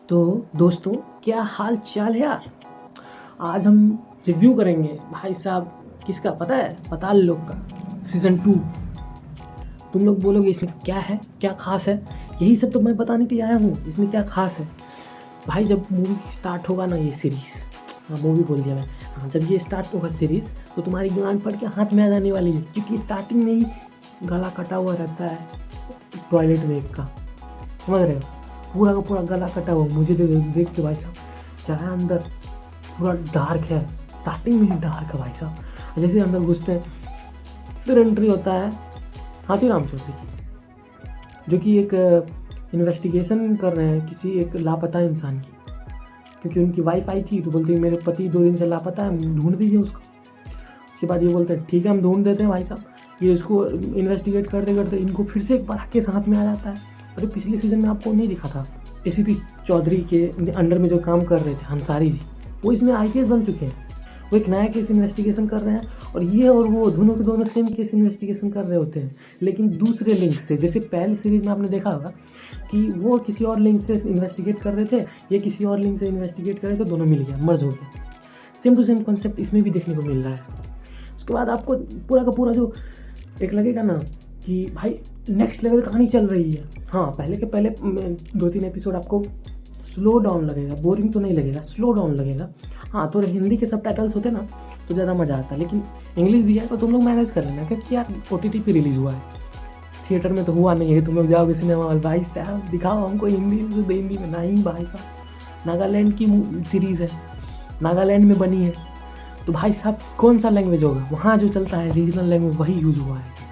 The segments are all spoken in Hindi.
तो दोस्तों, क्या हाल चाल है यार। आज हम रिव्यू करेंगे भाई साहब किसका पता है, पाताल लोक का सीज़न 2। तुम लोग बोलोगे इसमें क्या है, क्या खास है। यही सब तो मैं बताने के लिए आया हूँ, इसमें क्या खास है। भाई जब मूवी स्टार्ट होगा ना, ये सीरीज़, हाँ मूवी बोल दिया मैं, हाँ जब ये स्टार्ट होगा सीरीज़ तो तुम्हारी गांड पड़ के हाथ में आ जाने वाली है, क्योंकि स्टार्टिंग में ही गला कटा हुआ रहता है टॉयलेट में एक का, समझ रहे हो, पूरा का पूरा गला कटा हुआ। मुझे देख के भाई साहब क्या है, अंदर पूरा डार्क है, स्टार्टिंग में ही डार्क है भाई साहब। जैसे अंदर घुसते हैं फिर एंट्री होता है हाथीराम चौधरी की, जो कि एक इन्वेस्टिगेशन कर रहे हैं किसी एक लापता इंसान की, क्योंकि उनकी वाइफ आई थी तो बोलते हैं मेरे पति 2 दिन से लापता है, ढूंढ दीजिए उसको। उसके बाद ये बोलते हैं ठीक है हम ढूंढ देते हैं भाई साहब। ये इसको इन्वेस्टिगेट करते करते इनको फिर से एक बार केस हाथ में आ जाता है। अरे पिछले सीजन में आपको नहीं दिखा था, एसीपी चौधरी के अंडर में जो काम कर रहे थे अंसारी जी, वो इसमें आईपीएस बन चुके हैं। वो एक नया केस इन्वेस्टिगेशन कर रहे हैं, और ये और वो दोनों के दोनों सेम केस इन्वेस्टिगेशन कर रहे होते हैं, लेकिन दूसरे लिंक से। जैसे पहले सीरीज में आपने देखा होगा कि वो किसी और लिंक से इन्वेस्टिगेट कर रहे थे, ये किसी और लिंक से इन्वेस्टिगेट कर रहे थे, दोनों मिल गया, मर्ज हो गया। सेम टू सेम कॉन्सेप्ट इसमें भी देखने को मिल रहा है। उसके बाद आपको पूरा का पूरा जो एक लगेगा ना कि भाई नेक्स्ट लेवल कहानी चल रही है। हाँ पहले के पहले 2-3 एपिसोड आपको स्लो डाउन लगेगा, बोरिंग तो नहीं लगेगा, स्लो डाउन लगेगा। हाँ थोड़े हिंदी के सबटाइटल्स होते ना तो ज़्यादा मज़ा आता, लेकिन इंग्लिश भी है तो तुम लोग मैनेज कर लेना, क्योंकि यार OTT पे रिलीज़ हुआ है, थिएटर में तो हुआ नहीं है। तुम लोग जाओगे सिनेमा हॉल, भाई साहब दिखाओ हमको हिंदी में, तो हिंदी में नहीं भाई साहब। नागालैंड की सीरीज़ है, नागालैंड में बनी है, तो भाई साहब कौन सा लैंग्वेज होगा, वहाँ जो चलता है रीजनल लैंग्वेज वही यूज़ हुआ है।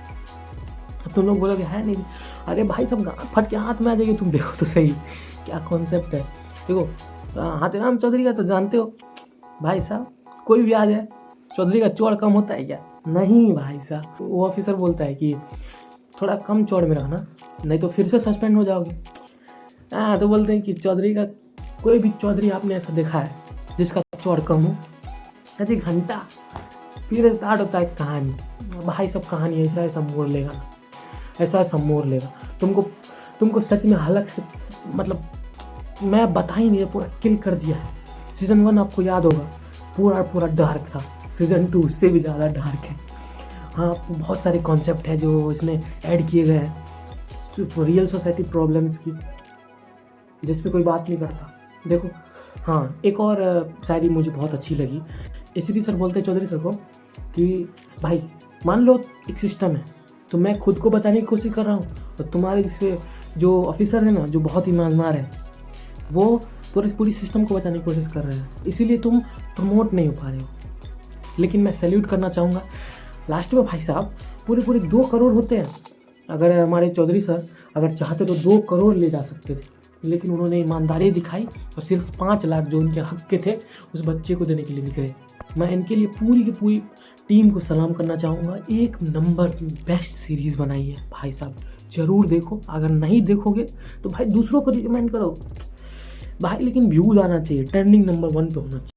अब तुम लोग बोलोगे है नहीं, अरे भाई सब गाँव फट के हाथ में आ जाएगी। तुम देखो तो सही क्या कॉन्सेप्ट है। देखो हाथीराम चौधरी का तो जानते हो भाई साहब, कोई भी आ जाए चौधरी का चौड़ कम होता है क्या? नहीं भाई साहब, वो ऑफिसर बोलता है कि थोड़ा कम चौड़ में रहना, नहीं तो फिर से सस्पेंड हो जाओगे। हाँ तो बोलते हैं कि चौधरी का, कोई भी चौधरी आपने ऐसा देखा है जिसका चौड़ कम हो? अजी घंटा फिर स्टार्ट होता है कहानी। भाई सब कहानी ऐसा ऐसा मोड़ लेगा ना, ऐसा ऐसा मोड़ लेगा तुमको सच में हलक से, मतलब मैं बता ही नहीं, पूरा किल कर दिया है। सीज़न 1 आपको याद होगा पूरा पूरा डार्क था, सीज़न 2 उससे भी ज़्यादा डार्क है। हाँ बहुत सारे कॉन्सेप्ट है जो इसमें ऐड किए गए हैं, रियल सोसाइटी प्रॉब्लम्स की, जिस पे कोई बात नहीं करता। देखो हाँ एक और शायरी मुझे बहुत अच्छी लगी। एसीपी सर बोलते हैं चौधरी सर को कि भाई मान लो एक सिस्टम है, तो मैं खुद को बचाने की कोशिश कर रहा हूँ, और तुम्हारे जैसे जो ऑफिसर है ना, जो बहुत ईमानदार है, वो पूरी सिस्टम को बचाने की कोशिश कर रहे हैं, इसीलिए तुम प्रमोट नहीं हो पा रहे हो। लेकिन मैं सैल्यूट करना चाहूँगा लास्ट में भाई साहब, पूरे 2 करोड़ होते हैं। अगर हमारे चौधरी सर अगर चाहते तो 2 करोड़ ले जा सकते थे, लेकिन उन्होंने ईमानदारी दिखाई और सिर्फ 5 लाख जो उनके हक के थे उस बच्चे को देने के लिए निकले। मैं इनके लिए पूरी की पूरी टीम को सलाम करना चाहूँगा। एक नंबर बेस्ट सीरीज़ बनाई है भाई साहब, ज़रूर देखो। अगर नहीं देखोगे तो भाई दूसरों को रिकमेंड करो भाई, लेकिन व्यूज़ आना चाहिए, ट्रेंडिंग नंबर 1 पे होना चाहिए।